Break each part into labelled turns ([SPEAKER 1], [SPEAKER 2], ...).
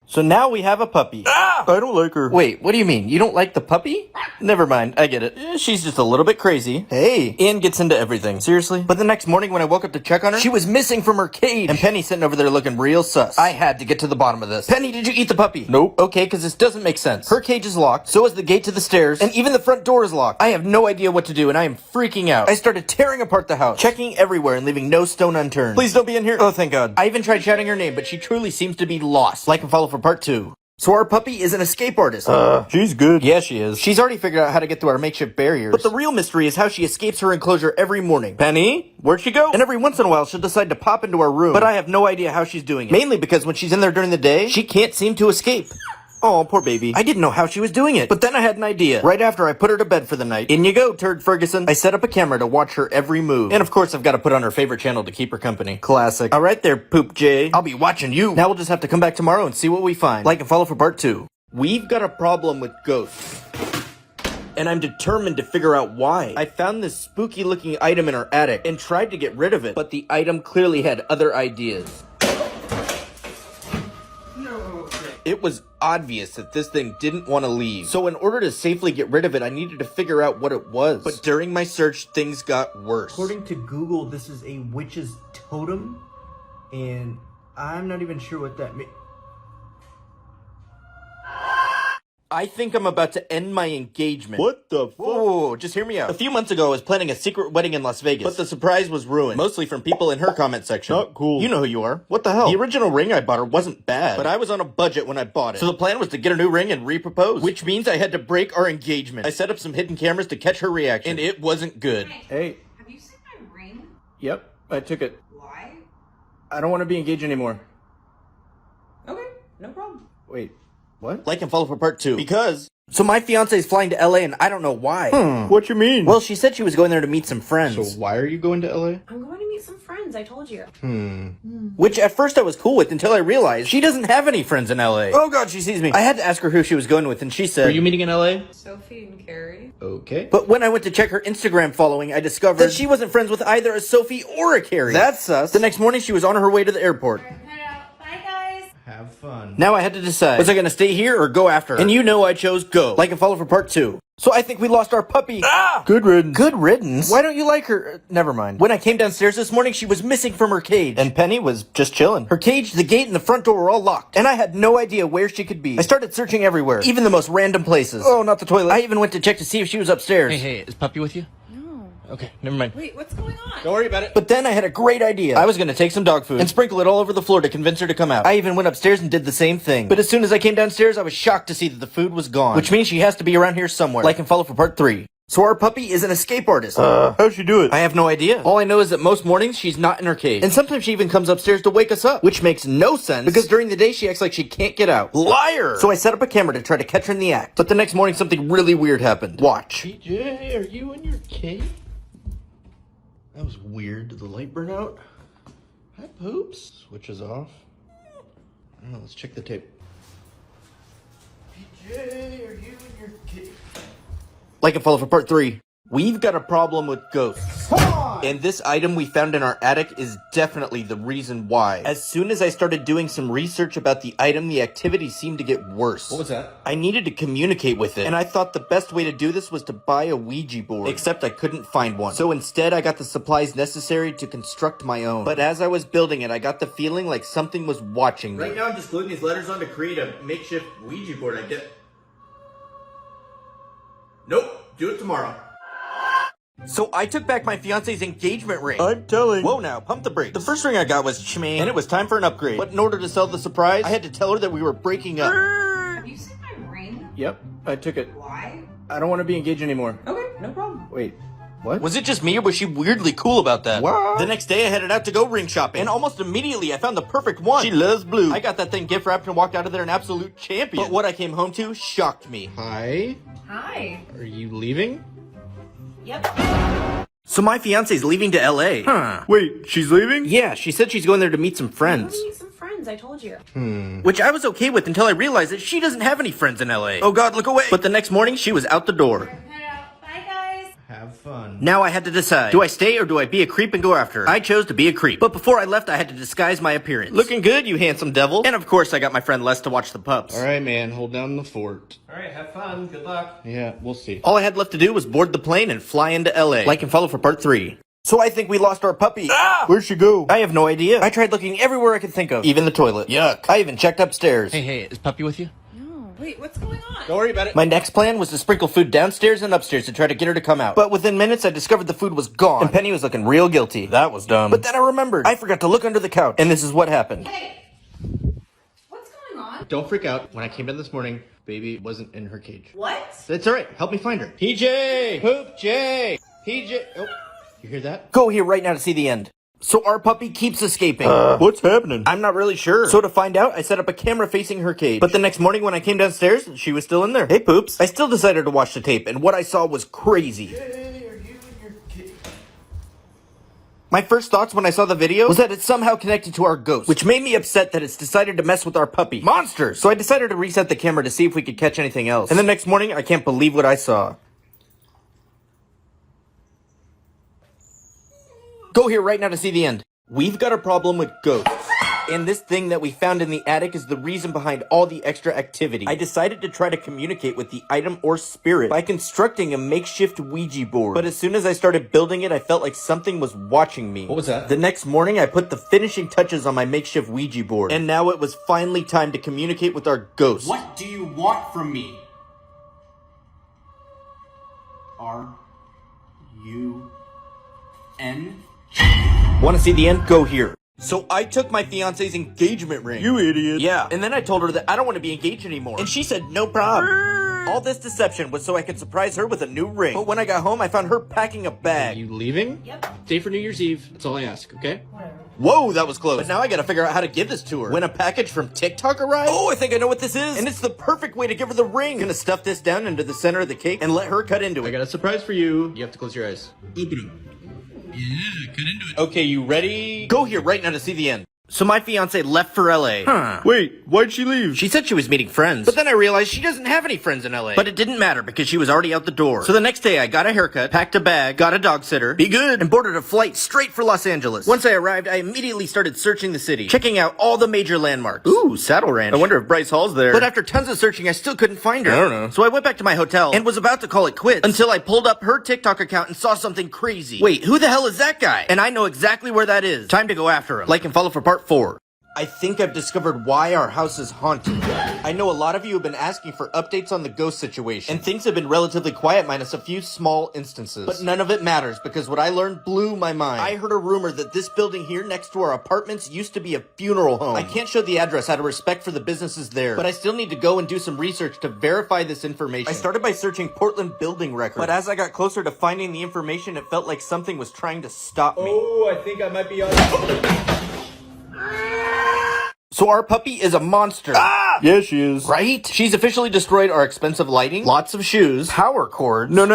[SPEAKER 1] So now we have a puppy.
[SPEAKER 2] I don't like her.
[SPEAKER 1] Wait, what do you mean? You don't like the puppy? Never mind, I get it. She's just a little bit crazy. Hey, Anne gets into everything. Seriously? But the next morning when I woke up to check on her, she was missing from her cage. And Penny's sitting over there looking real sus. I had to get to the bottom of this. Penny, did you eat the puppy? Nope. Okay, because this doesn't make sense. Her cage is locked, so is the gate to the stairs, and even the front door is locked. I have no idea what to do, and I am freaking out. I started tearing apart the house, checking everywhere and leaving no stone unturned. Please don't be in here. Oh, thank God. I even tried shouting her name, but she truly seems to be lost. Like and follow for part 2. So our puppy is an escape artist.
[SPEAKER 2] She's good.
[SPEAKER 1] Yeah, she is. She's already figured out how to get through our makeshift barriers. But the real mystery is how she escapes her enclosure every morning. Penny? Where'd she go? And every once in a while, she'll decide to pop into our room. But I have no idea how she's doing it. Mainly because when she's in there during the day, she can't seem to escape. Oh, poor baby. I didn't know how she was doing it. But then I had an idea. Right after I put her to bed for the night. In you go, Turd Ferguson. I set up a camera to watch her every move. And of course, I've got to put on her favorite channel to keep her company. Classic. All right there, Poop J. I'll be watching you. Now we'll just have to come back tomorrow and see what we find. Like and follow for part 2. We've got a problem with ghosts. And I'm determined to figure out why. I found this spooky looking item in our attic and tried to get rid of it. But the item clearly had other ideas. It was obvious that this thing didn't want to leave. So in order to safely get rid of it, I needed to figure out what it was. But during my search, things got worse.
[SPEAKER 3] According to Google, this is a witch's totem, and I'm not even sure what that means.
[SPEAKER 1] I think I'm about to end my engagement.
[SPEAKER 2] What the fuck?
[SPEAKER 1] Whoa, just hear me out. A few months ago, I was planning a secret wedding in Las Vegas, but the surprise was ruined. Mostly from people in her comment section.
[SPEAKER 2] Not cool.
[SPEAKER 1] You know who you are. What the hell? The original ring I bought her wasn't bad, but I was on a budget when I bought it. So the plan was to get a new ring and re-propose, which means I had to break our engagement. I set up some hidden cameras to catch her reaction, and it wasn't good.
[SPEAKER 3] Hey.
[SPEAKER 4] Have you seen my ring?
[SPEAKER 3] Yep, I took it.
[SPEAKER 4] Why?
[SPEAKER 3] I don't want to be engaged anymore.
[SPEAKER 4] Okay, no problem.
[SPEAKER 3] Wait, what?
[SPEAKER 1] Like and follow for part 2. Because... So my fiance is flying to LA and I don't know why.
[SPEAKER 2] What you mean?
[SPEAKER 1] Well, she said she was going there to meet some friends.
[SPEAKER 2] So why are you going to LA?
[SPEAKER 4] I'm going to meet some friends, I told you.
[SPEAKER 1] Which at first I was cool with until I realized she doesn't have any friends in LA. Oh God, she sees me. I had to ask her who she was going with and she said...
[SPEAKER 2] Are you meeting in LA?
[SPEAKER 4] Sophie and Carrie.
[SPEAKER 2] Okay.
[SPEAKER 1] But when I went to check her Instagram following, I discovered that she wasn't friends with either a Sophie or a Carrie. That's sus. The next morning she was on her way to the airport.
[SPEAKER 4] Bye, guys.
[SPEAKER 2] Have fun.
[SPEAKER 1] Now I had to decide, was I gonna stay here or go after her? And you know I chose go. Like and follow for part 2. So I think we lost our puppy.
[SPEAKER 2] Good riddance.
[SPEAKER 1] Good riddance? Why don't you like her? Never mind. When I came downstairs this morning, she was missing from her cage. And Penny was just chilling. Her cage, the gate, and the front door were all locked. And I had no idea where she could be. I started searching everywhere, even the most random places. Oh, not the toilet. I even went to check to see if she was upstairs.
[SPEAKER 2] Hey, is Puppy with you?
[SPEAKER 4] No.
[SPEAKER 2] Okay, never mind.
[SPEAKER 4] Wait, what's going on?
[SPEAKER 2] Don't worry about it.
[SPEAKER 1] But then I had a great idea. I was gonna take some dog food and sprinkle it all over the floor to convince her to come out. I even went upstairs and did the same thing. But as soon as I came downstairs, I was shocked to see that the food was gone. Which means she has to be around here somewhere. Like and follow for part 3. So our puppy is an escape artist.
[SPEAKER 2] How'd she do it?
[SPEAKER 1] I have no idea. All I know is that most mornings she's not in her cage. And sometimes she even comes upstairs to wake us up. Which makes no sense because during the day she acts like she can't get out. Liar! So I set up a camera to try to catch her in the act. But the next morning something really weird happened. Watch.
[SPEAKER 2] PJ, are you in your cave?
[SPEAKER 1] That was weird. Did the light burn out?
[SPEAKER 2] Hi, Poops. Switch is off. Oh, let's check the tape. PJ, are you in your cave?
[SPEAKER 1] Like and follow for part 3. We've got a problem with ghosts. And this item we found in our attic is definitely the reason why. As soon as I started doing some research about the item, the activity seemed to get worse.
[SPEAKER 2] What was that?
[SPEAKER 1] I needed to communicate with it, and I thought the best way to do this was to buy a Ouija board. Except I couldn't find one. So instead, I got the supplies necessary to construct my own. But as I was building it, I got the feeling like something was watching me. Right now, I'm just gluing these letters on to create a makeshift Ouija board. I get... Nope. Do it tomorrow. So I took back my fiance's engagement ring.
[SPEAKER 2] I'm telling.
[SPEAKER 1] Whoa now, pump the brakes. The first ring I got was shmee, and it was time for an upgrade. But in order to sell the surprise, I had to tell her that we were breaking up.
[SPEAKER 4] Have you seen my ring?
[SPEAKER 3] Yep, I took it.
[SPEAKER 4] Why?
[SPEAKER 3] I don't want to be engaged anymore.
[SPEAKER 4] Okay, no problem.
[SPEAKER 3] Wait, what?
[SPEAKER 1] Was it just me, or was she weirdly cool about that?
[SPEAKER 2] What?
[SPEAKER 1] The next day, I headed out to go ring shopping, and almost immediately, I found the perfect one. She loves blue. I got that thing gift wrapped and walked out of there an absolute champion. But what I came home to shocked me.
[SPEAKER 2] Hi.
[SPEAKER 4] Hi.
[SPEAKER 2] Are you leaving?
[SPEAKER 4] Yep.
[SPEAKER 1] So my fiance's leaving to LA. Huh.
[SPEAKER 2] Wait, she's leaving?
[SPEAKER 1] Yeah, she said she's going there to meet some
[SPEAKER 4] I'm
[SPEAKER 1] friends.
[SPEAKER 4] going to meet some friends, I told you.
[SPEAKER 1] Which I was okay with until I realized that she doesn't have any friends in LA. Oh God, look away. But the next morning, she was out the door.
[SPEAKER 4] Bye, guys.
[SPEAKER 2] Have fun. fun.
[SPEAKER 1] Now I had to decide, do I stay or do I be a creep and go after her? I chose to be a creep. But before I left, I had to disguise my appearance. Looking good, you handsome devil. And of course, I got my friend Les to watch the pups.
[SPEAKER 2] All right, man, hold down the fort.
[SPEAKER 3] All right, have fun. Good luck.
[SPEAKER 2] Yeah, we'll see.
[SPEAKER 1] All I had left to do was board the plane and fly into LA. Like and follow for part 3. So I think we lost our puppy.
[SPEAKER 2] Where'd she go?
[SPEAKER 1] I have no idea. I tried looking everywhere I could think of. Even the toilet.
[SPEAKER 2] Yuck.
[SPEAKER 1] I even checked upstairs.
[SPEAKER 2] Hey, is Puppy with you?
[SPEAKER 4] No, wait, what's going on?
[SPEAKER 2] Don't worry about it.
[SPEAKER 1] My next plan was to sprinkle food downstairs and upstairs to try to get her to come out. But within minutes, I discovered the food was gone. And Penny was looking real guilty. That was dumb. But then I remembered. I forgot to look under the couch. And this is what happened.
[SPEAKER 4] Hey, what's going on?
[SPEAKER 2] Don't freak out. When I came in this morning, baby wasn't in her cage.
[SPEAKER 4] What?
[SPEAKER 2] That's all right. Help me find her. PJ! Poop J! PJ! Oh, you hear that?
[SPEAKER 1] Go here right now to see the end. So our puppy keeps escaping.
[SPEAKER 2] What's happening?
[SPEAKER 1] I'm not really sure. So to find out, I set up a camera facing her cage. But the next morning when I came downstairs, she was still in there. Hey, Poops. I still decided to watch the tape, and what I saw was crazy.
[SPEAKER 2] Hey, are you in your cage?
[SPEAKER 1] My first thoughts when I saw the video was that it's somehow connected to our ghost, which made me upset that it's decided to mess with our puppy. Monsters! So I decided to reset the camera to see if we could catch anything else. And the next morning, I can't believe what I saw. Go here right now to see the end. We've got a problem with ghosts. And this thing that we found in the attic is the reason behind all the extra activity. I decided to try to communicate with the item or spirit by constructing a makeshift Ouija board. But as soon as I started building it, I felt like something was watching me.
[SPEAKER 2] What was that?
[SPEAKER 1] The next morning, I put the finishing touches on my makeshift Ouija board. And now it was finally time to communicate with our ghost.
[SPEAKER 3] What do you want from me? R-U-N?
[SPEAKER 1] Want to see the end? Go here. So I took my fiance's engagement ring.
[SPEAKER 2] You idiot.
[SPEAKER 1] Yeah. And then I told her that I don't want to be engaged anymore. And she said, no problem. All this deception was so I could surprise her with a new ring. But when I got home, I found her packing a
[SPEAKER 2] Are
[SPEAKER 1] bag.
[SPEAKER 2] you leaving?
[SPEAKER 4] Yep.
[SPEAKER 2] Stay for New Year's Eve. That's all I ask, okay?
[SPEAKER 4] Whatever.
[SPEAKER 1] Whoa, that was close. But now I gotta figure out how to give this to her. When a package from TikTok arrives? Oh, I think I know what this is. And it's the perfect way to give her the ring. Gonna stuff this down into the center of the cake and let her cut into
[SPEAKER 2] I
[SPEAKER 1] it.
[SPEAKER 2] got a surprise for you. You have to close your eyes. Open them. Yeah, cut into it. Okay, you ready?
[SPEAKER 1] Go here right now to see the end. So my fiance left for LA.
[SPEAKER 2] Wait, why'd she leave?
[SPEAKER 1] She said she was meeting friends. But then I realized she doesn't have any friends in LA. But it didn't matter because she was already out the door. So the next day I got a haircut, packed a bag, got a dog sitter, be good, and boarded a flight straight for Los Angeles. Once I arrived, I immediately started searching the city, checking out all the major landmarks. Ooh, Saddle Ranch. I wonder if Bryce Hall's there. But after tons of searching, I still couldn't find her.
[SPEAKER 2] I don't know.
[SPEAKER 1] So I went back to my hotel and was about to call it quits until I pulled up her TikTok account and saw something crazy. Wait, who the hell is that guy? And I know exactly where that is. Time to go after him. Like and follow for part 4. I think I've discovered why our house is haunted. I know a lot of you have been asking for updates on the ghost situation, and things have been relatively quiet minus a few small instances. But none of it matters because what I learned blew my mind. I heard a rumor that this building here next to our apartments used to be a funeral home. I can't show the address out of respect for the businesses there, but I still need to go and do some research to verify this information. I started by searching Portland building records, but as I got closer to finding the information, it felt like something was trying to stop me.
[SPEAKER 2] Oh, I think I might be on.
[SPEAKER 1] So our puppy is a monster.
[SPEAKER 2] Yeah, she is.
[SPEAKER 1] Right? She's officially destroyed our expensive lighting, lots of shoes, power cords. No.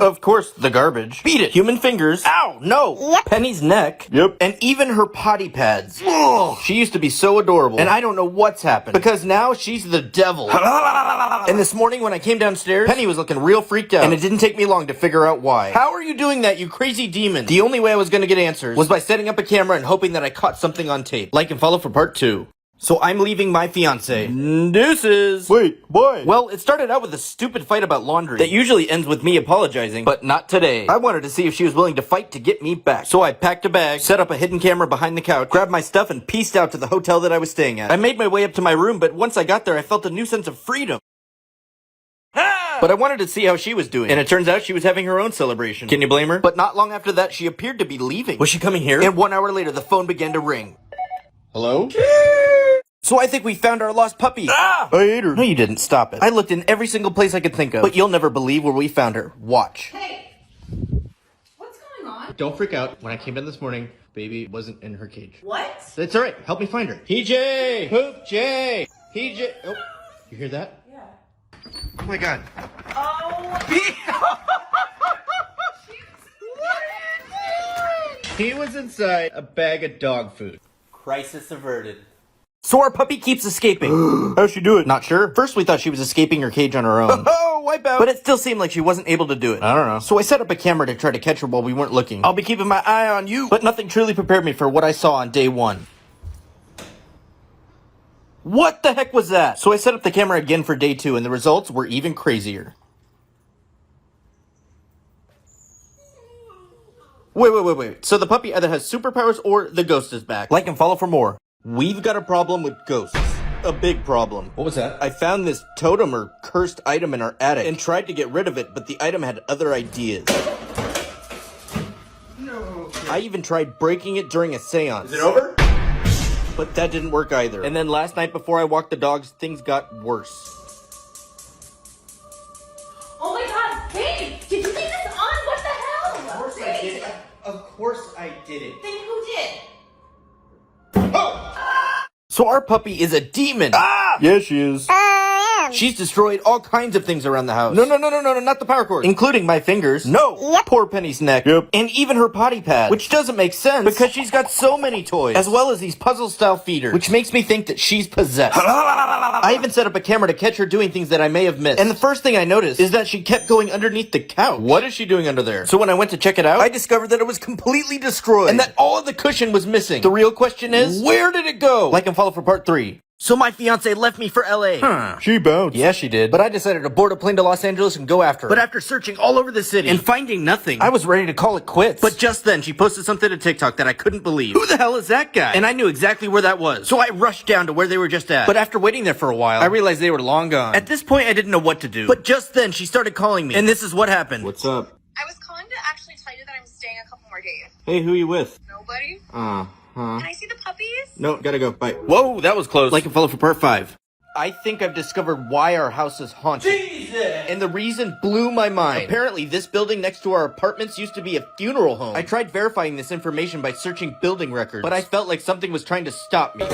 [SPEAKER 1] Of course, the garbage. Beat it. Human fingers. Ow, no. Penny's neck.
[SPEAKER 2] Yep.
[SPEAKER 1] And even her potty pads. Ugh. She used to be so adorable. And I don't know what's happened. Because now she's the devil. And this morning when I came downstairs, Penny was looking real freaked out. And it didn't take me long to figure out why. How are you doing that, you crazy demon? The only way I was going to get answers was by setting up a camera and hoping that I caught something on tape. Like and follow for part 2. So I'm leaving my fiance. Deuces.
[SPEAKER 2] Wait, why?
[SPEAKER 1] Well, it started out with a stupid fight about laundry that usually ends with me apologizing, but not today. I wanted to see if she was willing to fight to get me back. So I packed a bag, set up a hidden camera behind the couch, grabbed my stuff, and pieced out to the hotel that I was staying at. I made my way up to my room, but once I got there, I felt a new sense of freedom. But I wanted to see how she was doing, and it turns out she was having her own celebration. Can you blame her? But not long after that, she appeared to be leaving. Was she coming here? And 1 hour later, the phone began to ring.
[SPEAKER 2] Hello?
[SPEAKER 1] So I think we found our lost puppy.
[SPEAKER 2] I ate her.
[SPEAKER 1] No, you didn't. Stop it. I looked in every single place I could think of, but you'll never believe where we found her. Watch.
[SPEAKER 4] Hey, what's going on?
[SPEAKER 2] Don't freak out. When I came in this morning, baby wasn't in her cage.
[SPEAKER 4] What?
[SPEAKER 2] That's all right. Help me find her. PJ! Poop J! PJ! Oh, you hear that?
[SPEAKER 4] Yeah.
[SPEAKER 2] Oh my god.
[SPEAKER 4] Oh.
[SPEAKER 2] He was inside a bag of dog food.
[SPEAKER 1] Crisis averted. So our puppy keeps escaping.
[SPEAKER 2] How'd she do it?
[SPEAKER 1] Not sure. First we thought she was escaping her cage on her own.
[SPEAKER 2] Oh, wipe out.
[SPEAKER 1] But it still seemed like she wasn't able to do it.
[SPEAKER 2] I don't know.
[SPEAKER 1] So I set up a camera to try to catch her while we weren't looking. I'll be keeping my eye on you. But nothing truly prepared me for what I saw on day one. What the heck was that? So I set up the camera again for day 2, and the results were even crazier. Wait. So the puppy either has superpowers or the ghost is back. Like and follow for more. We've got a problem with ghosts. A big problem.
[SPEAKER 2] What was that?
[SPEAKER 1] I found this totem or cursed item in our attic and tried to get rid of it, but the item had other ideas.
[SPEAKER 2] No.
[SPEAKER 1] I even tried breaking it during a seance.
[SPEAKER 2] Is it over?
[SPEAKER 1] But that didn't work either. And then last night before I walked the dogs, things got worse.
[SPEAKER 4] Oh my god, babe! Did you leave this on? What the hell?
[SPEAKER 1] Of course I did. Of course I did it.
[SPEAKER 4] Then who did?
[SPEAKER 1] So our puppy is a demon.
[SPEAKER 2] Ah! Yeah, she is.
[SPEAKER 1] She's destroyed all kinds of things around the house. No, not the power cord. Including my fingers. No.
[SPEAKER 5] Yep.
[SPEAKER 1] Poor Penny's neck.
[SPEAKER 2] Yep.
[SPEAKER 1] And even her potty pad. Which doesn't make sense. Because she's got so many toys. As well as these puzzle-style feeders. Which makes me think that she's possessed. I even set up a camera to catch her doing things that I may have missed. And the first thing I noticed is that she kept going underneath the couch.
[SPEAKER 2] What is she doing under there?
[SPEAKER 1] So when I went to check it out, I discovered that it was completely destroyed. And that all of the cushion was missing. The real question is, where did it go? Like and follow for part 3. So my fiance left me for LA.
[SPEAKER 2] She bounced.
[SPEAKER 1] Yeah, she did. But I decided to board a plane to Los Angeles and go after her. But after searching all over the city and finding nothing, I was ready to call it quits. But just then, she posted something to TikTok that I couldn't believe. Who the hell is that guy? And I knew exactly where that was. So I rushed down to where they were just at. But after waiting there for a while, I realized they were long gone. At this point, I didn't know what to do. But just then, she started calling me. And this is what happened.
[SPEAKER 2] What's up?
[SPEAKER 6] I was calling to actually tell you that I'm staying a couple more days.
[SPEAKER 2] Hey, who you with?
[SPEAKER 6] Nobody?
[SPEAKER 2] Huh.
[SPEAKER 6] Can I see the puppies?
[SPEAKER 2] No, gotta go. Bye.
[SPEAKER 1] Whoa, that was close. Like and follow for part 5. I think I've discovered why our house is haunted. Jesus! And the reason blew my mind. Apparently, this building next to our apartments used to be a funeral home. I tried verifying this information by searching building records, but I felt like something was trying to stop me.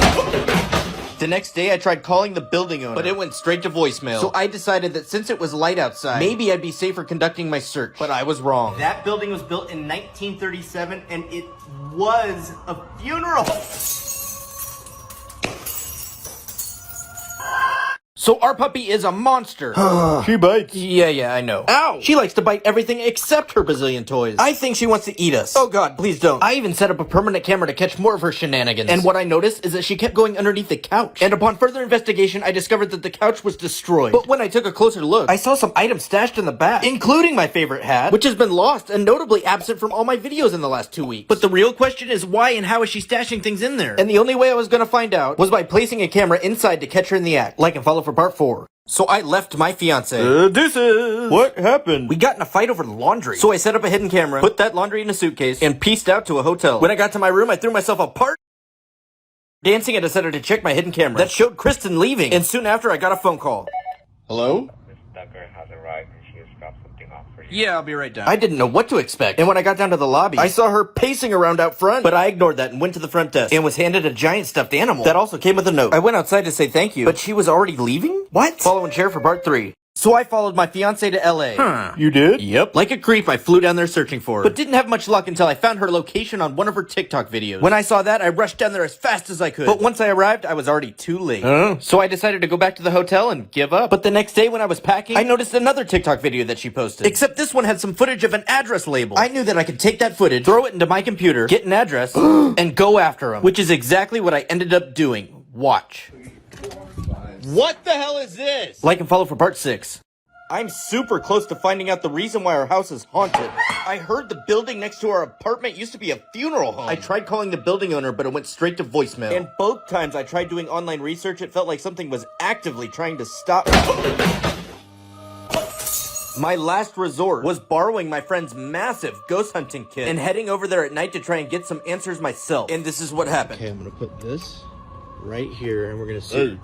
[SPEAKER 1] The next day, I tried calling the building owner, but it went straight to voicemail. So I decided that since it was light outside, maybe I'd be safer conducting my search. But I was wrong. That building was built in 1937, and it was a funeral home. So our puppy is a monster.
[SPEAKER 2] She bites.
[SPEAKER 1] Yeah, I know. Ow! She likes to bite everything except her bazillion toys. I think she wants to eat us. Oh god, please don't. I even set up a permanent camera to catch more of her shenanigans. And what I noticed is that she kept going underneath the couch. And upon further investigation, I discovered that the couch was destroyed. But when I took a closer look, I saw some items stashed in the back, including my favorite hat, which has been lost and notably absent from all my videos in the last 2 weeks. But the real question is why and how is she stashing things in there? And the only way I was gonna find out was by placing a camera inside to catch her in the act. Like and follow for part 4. So I left my fiance.
[SPEAKER 2] Deuces. What happened?
[SPEAKER 1] We got in a fight over laundry. So I set up a hidden camera, put that laundry in a suitcase, and pieced out to a hotel. When I got to my room, I threw myself apart. Dancing, I decided to check my hidden camera. That showed Kristen leaving. And soon after, I got a phone call.
[SPEAKER 2] Hello?
[SPEAKER 7] Miss Tucker has arrived and she has dropped something off for you.
[SPEAKER 2] Yeah, I'll be right down.
[SPEAKER 1] I didn't know what to expect. And when I got down to the lobby, I saw her pacing around out front. But I ignored that and went to the front desk and was handed a giant stuffed animal that also came with a note. I went outside to say thank you, but she was already leaving? What? Follow and share for part 3. So I followed my fiance to LA.
[SPEAKER 2] You did?
[SPEAKER 1] Yep. Like a creep, I flew down there searching for her. But didn't have much luck until I found her location on one of her TikTok videos. When I saw that, I rushed down there as fast as I could. But once I arrived, I was already too late. So I decided to go back to the hotel and give up. But the next day when I was packing, I noticed another TikTok video that she posted. Except this one had some footage of an address label. I knew that I could take that footage, throw it into my computer, get an address, and go after him. Which is exactly what I ended up doing. Watch. What the hell is this? Like and follow for part 6. I'm super close to finding out the reason why our house is haunted. I heard the building next to our apartment used to be a funeral home. I tried calling the building owner, but it went straight to voicemail. And both times I tried doing online research, it felt like something was actively trying to stop me. My last resort was borrowing my friend's massive ghost hunting kit and heading over there at night to try and get some answers myself. And this is what happened.
[SPEAKER 2] Okay, I'm gonna put this right here and we're gonna see.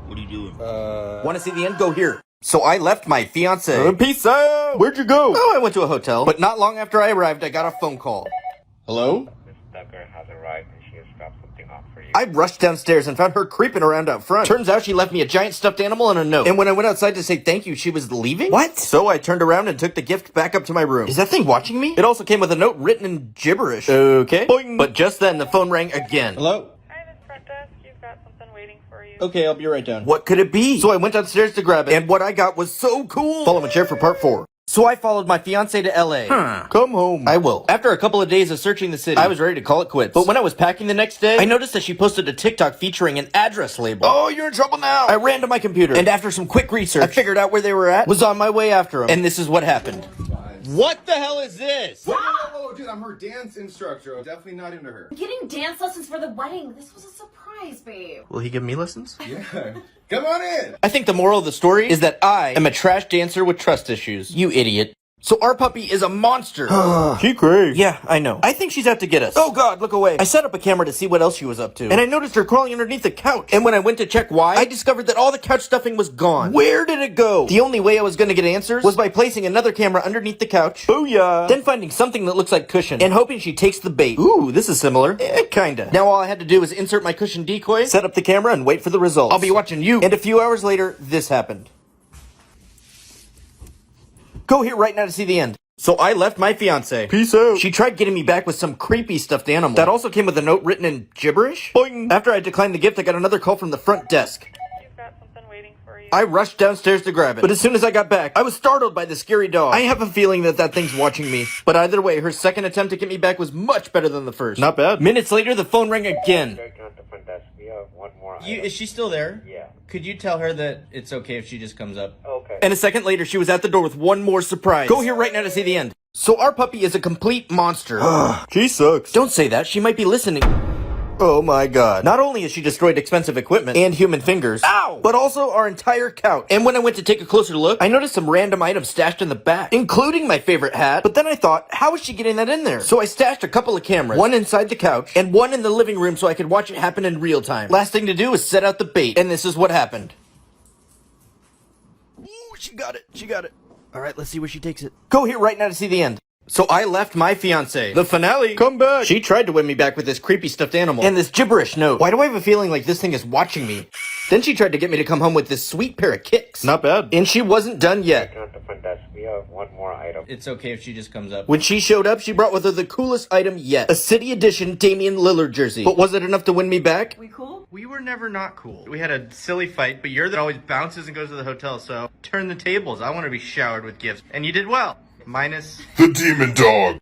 [SPEAKER 7] What are you doing?
[SPEAKER 1] Want to see the end? Go here. So I left my fiance.
[SPEAKER 2] Peace out! Where'd you go?
[SPEAKER 1] Oh, I went to a hotel. But not long after I arrived, I got a phone call.
[SPEAKER 2] Hello?
[SPEAKER 7] Miss Tucker has arrived and she has dropped something off for you.
[SPEAKER 1] I rushed downstairs and found her creeping around out front. Turns out she left me a giant stuffed animal and a note. And when I went outside to say thank you, she was leaving? What? So I turned around and took the gift back up to my room. Is that thing watching me? It also came with a note written in gibberish. Okay. Boing. But just then, the phone rang again.
[SPEAKER 2] Hello?
[SPEAKER 6] Hi, Miss waiting for you.
[SPEAKER 2] Okay, I'll be right down.
[SPEAKER 1] What could it be? So I went downstairs to grab it, and what I got was so cool. Follow and share for part 4. So I followed my fiance to LA. Come home. I will. After a couple of days of searching the city, I was ready to call it quits. But when I was packing the next day, I noticed that she posted a TikTok featuring an address label. Oh, you're in trouble now. I ran to my computer, and after some quick research, I figured out where they were at, was on my way after them. And this is what happened.
[SPEAKER 2] What the hell is this?
[SPEAKER 5] Whoa, dude, I'm her dance instructor. I'm definitely not into her.
[SPEAKER 4] Getting dance lessons for the wedding. This was a surprise, babe.
[SPEAKER 1] Will he give me lessons?
[SPEAKER 5] Yeah. Come on in.
[SPEAKER 1] I think the moral of the story is that I am a trash dancer with trust issues. You idiot. So our puppy is a monster. She crazy. Yeah, I know. I think she's out to get us. Oh God, look away. I set up a camera to see what else she was up to. And I noticed her crawling underneath the couch. And when I went to check why, I discovered that all the couch stuffing was gone. Where did it go? The only way I was gonna get answers was by placing another camera underneath the couch. Booyah. Then finding something that looks like cushion. And hoping she takes the bait. Ooh, this is similar. Kinda. Now all I had to do was insert my cushion decoy, set up the camera, and wait for the results. I'll be watching you. And a few hours later, this happened. Go here right now to see the end. So I left my fiance. Peace out. She tried getting me back with some creepy stuffed animal. That also came with a note written in gibberish. Boing. After I declined the gift, I got another call from the front desk.
[SPEAKER 6] You've got something waiting for you.
[SPEAKER 1] I rushed downstairs to grab it. But as soon as I got back, I was startled by the scary dog. I have a feeling that that thing's watching me. But either way, her second attempt to get me back was much better than the first. Not bad. Minutes later, the phone rang again.
[SPEAKER 7] Check out the front desk. We have one more item.
[SPEAKER 2] Is she still there?
[SPEAKER 7] Yeah.
[SPEAKER 2] Could you tell her that it's okay if she just comes up?
[SPEAKER 7] Okay.
[SPEAKER 1] And a second later, she was at the door with one more surprise. Go here right now to see the end. So our puppy is a complete monster. She sucks. Don't say that. She might be listening. Oh my God. Not only has she destroyed expensive equipment and human fingers, ow, but also our entire couch. And when I went to take a closer look, I noticed some random items stashed in the back, including my favorite hat. But then I thought, how is she getting that in there? So I stashed a couple of cameras, one inside the couch and one in the living room so I could watch it happen in real time. Last thing to do is set out the bait. And this is what happened. Ooh, she got it. She got it. All right, let's see where she takes it. Go here right now to see the end. So I left my fiance. The finale. Come back. She tried to win me back with this creepy stuffed animal and this gibberish note. Why do I have a feeling like this thing is watching me? Then she tried to get me to come home with this sweet pair of kicks. Not bad. And she wasn't done yet.
[SPEAKER 7] Check out the front desk. We have one more item.
[SPEAKER 2] It's okay if she just comes up.
[SPEAKER 1] When she showed up, she brought with her the coolest item yet. A City Edition Damian Lillard jersey. But was it enough to win me back?
[SPEAKER 4] We cool?
[SPEAKER 2] We were never not cool. We had a silly fight, but you're that always bounces and goes to the hotel, so turn the tables. I want to be showered with gifts. And you did well. Minus
[SPEAKER 8] the demon dog.